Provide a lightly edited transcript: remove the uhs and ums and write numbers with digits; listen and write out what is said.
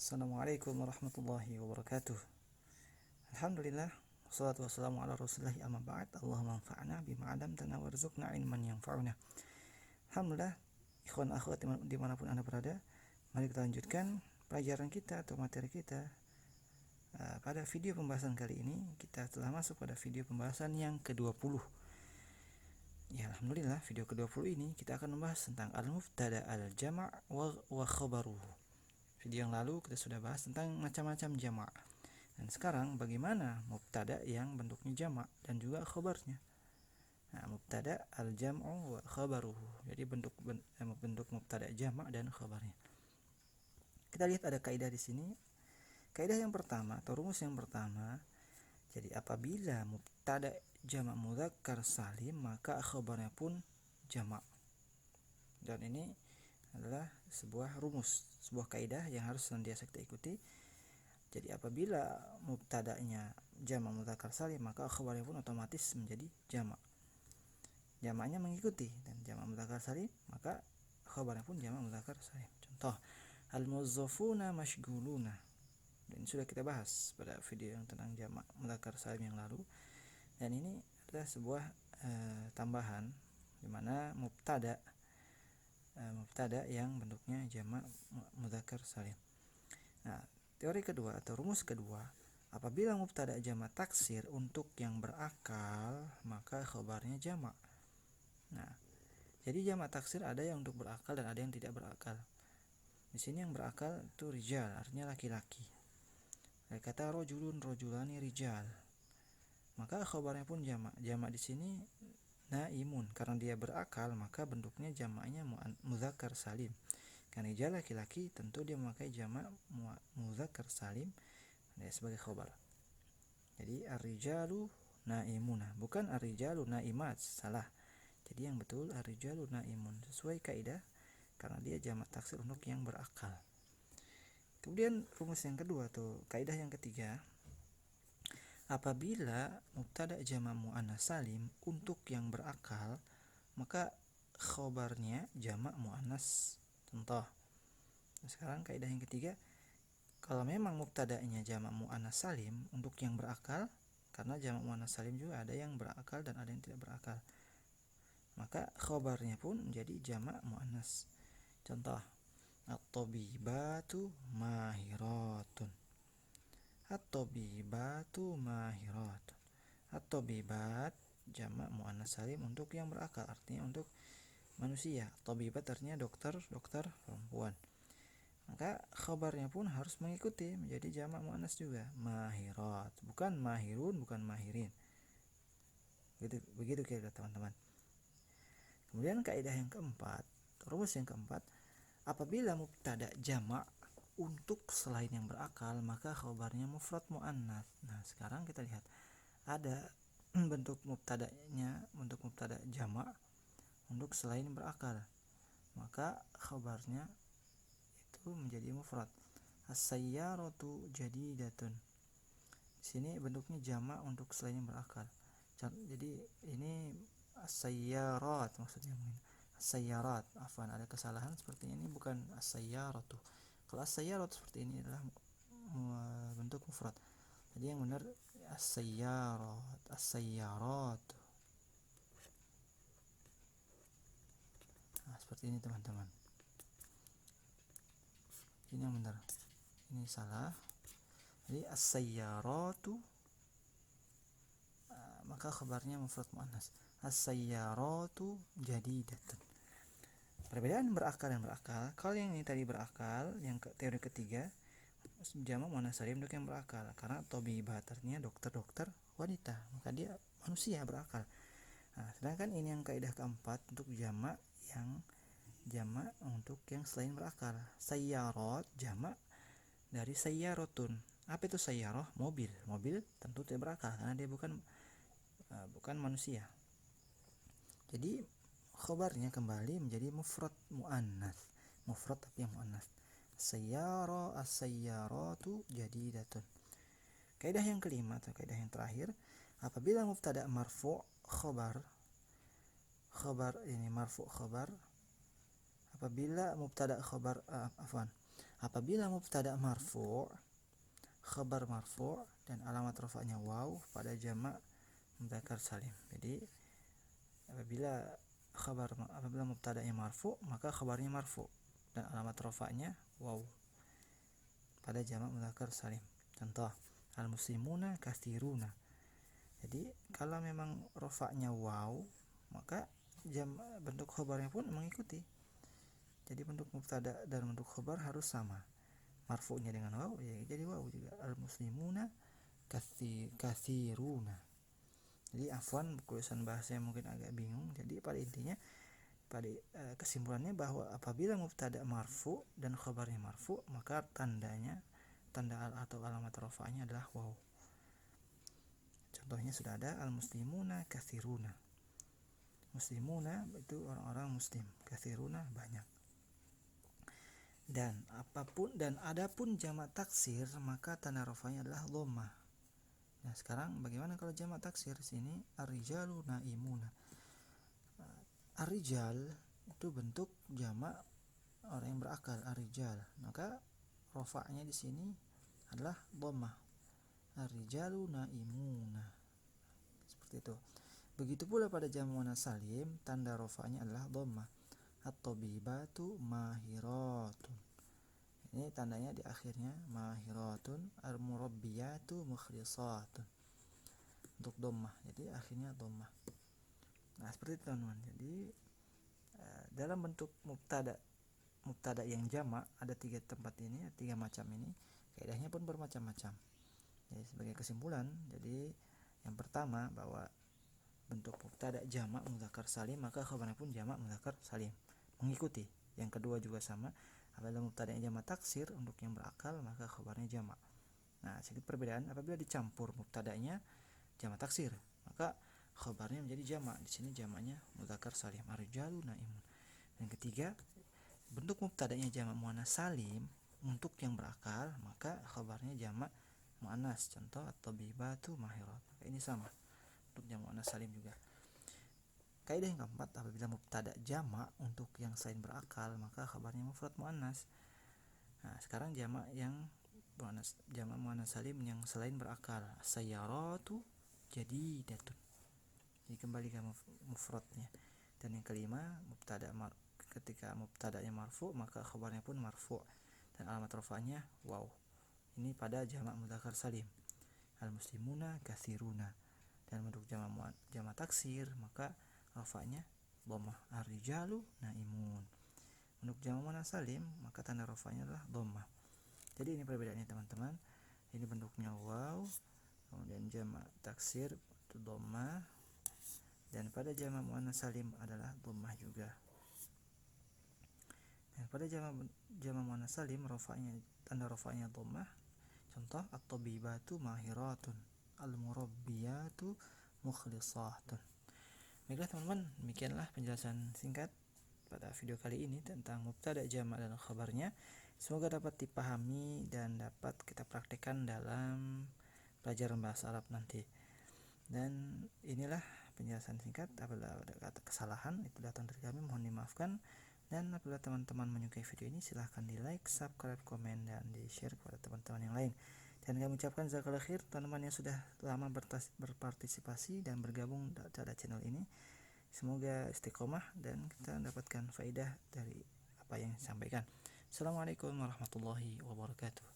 Assalamualaikum warahmatullahi wabarakatuh. Alhamdulillah, wassalatu wassalamu ala rasulillahi amma ba'd. Allahumma anfa'na bima 'allamtana warzuqna ilman yanfa'una. Alhamdulillah, ikhwan akhwat dimanapun Anda berada, mari kita lanjutkan pelajaran kita atau materi kita. Pada video pembahasan kali ini kita telah masuk pada video pembahasan yang ke-20. Ya, alhamdulillah, video ke-20 ini kita akan membahas tentang al-mubtada al-jama' wa khabaruhu. Video yang lalu kita sudah bahas tentang macam-macam jamak. Dan sekarang bagaimana mubtada yang bentuknya jamak dan juga khabarnya. Nah, mubtada al-jam'u wa khabaruhu. Jadi bentuk mubtada jamak dan khabarnya. Kita lihat ada kaidah di sini. Kaidah yang pertama atau rumus yang pertama. Jadi apabila mubtada jamak mudzakkar salim, maka khabarnya pun jamak. Dan ini adalah sebuah rumus, sebuah kaidah yang harus senantiasa kita ikuti. Jadi apabila mubtada'nya jamak mudzakkar salim, maka khabarnya pun otomatis menjadi jamak. Jamaknya mengikuti, dan jamak mudzakkar salim, maka khabarnya pun jamak mudzakkar salim. Contoh, al-muwazzafuna mashghuluna. Dan sudah kita bahas pada video yang tentang jamak mudzakkar salim yang lalu. Dan ini adalah sebuah tambahan di mana mubtada yang bentuknya jamak mudzakkar salim. Nah, teori kedua atau rumus kedua, apabila mubtada jamak taksir untuk yang berakal, maka khabarnya jamak. Nah, jadi jamak taksir ada yang untuk berakal dan ada yang tidak berakal. Di sini yang berakal itu rijal, artinya laki-laki. Kata rojulun rojulani rijal, maka khabarnya pun jamak. Jamak di sini naimun, karena dia berakal maka bentuknya jamaknya mudzakkar salim. Karena rijal laki-laki, tentu dia memakai jamak mudzakkar salim sebagai khabar. Jadi ar-rijalu naimuna, bukan ar-rijalu naimat, salah. Jadi yang betul ar-rijalu naimun, sesuai kaidah karena dia jamak taksir untuk yang berakal. Kemudian rumus yang kedua atau kaidah yang ketiga, apabila mubtada jamak muannas salim untuk yang berakal, maka khabarnya jamak muannas. Contoh. Sekarang kaidah yang ketiga, kalau memang mubtada'nya jamak muannas salim untuk yang berakal, karena jamak muannas salim juga ada yang berakal dan ada yang tidak berakal, maka khabarnya pun menjadi jamak muannas. Contoh, at-tabibatu mahiratun. At-tabibatu mahiratun. At-tabibat jamak muannas salim untuk yang berakal, artinya untuk manusia. Tabibat artinya dokter perempuan. Maka khabarnya pun harus mengikuti, menjadi jamak muannas juga. Mahirat, bukan mahirun, bukan mahirin. Begitu kira teman-teman. Kemudian kaidah yang keempat, rumus yang keempat, apabila mubtada jamak untuk selain yang berakal, maka khabarnya mufrad muannas. Nah, sekarang kita lihat ada bentuk mubtada'nya, bentuk mubtada jamak untuk selain berakal, maka khabarnya itu menjadi mufrad. As-sayyaratu jadidatun. Di sini bentuknya jamak untuk selain yang berakal. Jadi ini as-sayyarat maksudnya. As-sayyarat, afwan, ada kesalahan seperti ini, bukan as-sayyaratu. Kalau as-sayyarat seperti ini adalah bentuk mufrad. Jadi yang benar as-sayyarat, as-sayyarat. Nah, seperti ini teman-teman. Ini yang benar. Ini salah. Jadi as-sayyaratu, maka khabarnya mufrad muannas. As-sayyaratu jadidatun. Perbedaan berakal dan berakal. Kalau yang ini tadi berakal, yang teori ketiga, jamak muannas salim untuk yang berakal, karena tabibat artinya dokter wanita, maka dia manusia berakal. Nah, sedangkan ini yang kaidah keempat untuk jamak untuk yang selain berakal. Sayyarat jamak dari sayyaratun. Apa itu sayyarah? Mobil tentu tidak berakal karena dia bukan manusia. Jadi khabarnya kembali menjadi mufrad muannas, mufrad tapi yang muannas. Sayyara, as-sayyaratu jadidatun. Kaidah yang kelima atau kaidah yang terakhir, apabila mubtada marfu' khabar ini marfu' khabar, apabila mubtada khabar Apabila mubtada marfu', khabar marfu' dan alamat rafa'nya waw pada jamak mudzakkar salim. Jadi apabila mubtada'nya marfu', maka khabarnya marfu' dan alamat rafa'nya waw pada jamak mudzakkar salim. Contoh, al-muslimuna katsiruna. Jadi kalau memang rafa'nya waw, maka bentuk khabarnya pun mengikuti. Jadi bentuk mubtada dan bentuk khabar harus sama. Marfu'nya dengan waw, ya jadi waw juga. Al-muslimuna katsiruna. Jadi afwan, tulisan bahasanya mungkin agak bingung. Jadi pada intinya, pada kesimpulannya bahwa apabila mubtada marfu dan khabarnya marfu, maka tanda atau alamat rafa'nya adalah waw. Contohnya sudah ada, al-muslimuna katsiruna. Muslimuna itu orang-orang muslim, katsiruna banyak. Dan adapun jamak taksir, maka tanda rafa'nya adalah dhammah. Nah, sekarang bagaimana kalau jamak taksir? Sini ar-rijalu naimuna. Ar-rijal itu bentuk jamak orang yang berakal, ar-rijal. Maka rafa'nya di sini adalah dhammah. Ar-rijalu naimuna. Seperti itu. Begitu pula pada jamak muannats salim, tanda rafa'nya adalah dhammah. At-tabibatu mahiratun. Ini tandanya di akhirnya mahiratun, al-murabbiyatu mukhlisatun. Untuk dhammah. Jadi akhirnya dhammah. Nah, seperti itu teman-teman. Jadi dalam bentuk mubtada yang jamak ada 3 tempat ini, 3 macam ini. Kaidahnya pun bermacam-macam. Jadi sebagai kesimpulan, jadi yang pertama bahwa bentuk mubtada jamak mudzakkar salim, maka khabarnya pun jamak mudzakkar salim, mengikuti. Yang kedua juga sama, apabila mubtada'nya jamak taksir untuk yang berakal, maka khabarnya jamak. Nah, sedikit perbedaan apabila dicampur mubtada'nya jamak taksir, maka khabarnya menjadi jamak. Di sini jamaknya mudzakkar salim, ar-rijalu naimun. Dan ketiga, bentuk mubtada'nya jamak muannats salim untuk yang berakal, maka khabarnya jamak muannats. Contoh, at-tabibatu mahirat. Ini sama untuk jamak muannats salim juga. Kaidah yang keempat, apabila mubtada jamak untuk yang selain berakal, maka khabarnya mufrad muannats. Nah, sekarang jamak muannats salim yang selain berakal, sayyaratu jadidatun. Jadi kembali ke mufradnya. Dan yang kelima, ketika mubtada'nya marfu, maka khabarnya pun marfu dan alamat rafa'nya waw. Ini pada jamak mudzakkar salim. Al-muslimuna katsiruna. Dan bentuk jamak taksir, maka rafa'nya dhammah, ar-rijalu naimun. Untuk jamak muannats salim, maka tanda rafa'nya adalah dhammah. Jadi ini perbedaannya teman-teman. Ini bentuknya waw, kemudian jamak taksir itu dhammah, dan pada jamak muannats salim adalah dhammah juga. Dan pada jamak muannats salim tanda rafa'nya dhammah. Contoh, at-tabibatu mahiratun, al-murabbiyatu mukhlisatun. Baiklah teman-teman, demikianlah penjelasan singkat pada video kali ini tentang mubtada jamak dan khabarnya. Semoga dapat dipahami dan dapat kita praktekkan dalam pelajaran bahasa Arab nanti. Dan inilah penjelasan singkat. Apabila ada kata kesalahan itu datang dari kami, mohon dimaafkan. Dan apabila teman-teman menyukai video ini, silahkan di like, subscribe, komen, dan di share kepada teman-teman yang lain. Dan kami ucapkan jazakallahu khair teman-teman yang sudah lama berpartisipasi dan bergabung pada channel ini. Semoga istiqomah dan kita mendapatkan faedah dari apa yang disampaikan. Assalamualaikum warahmatullahi wabarakatuh.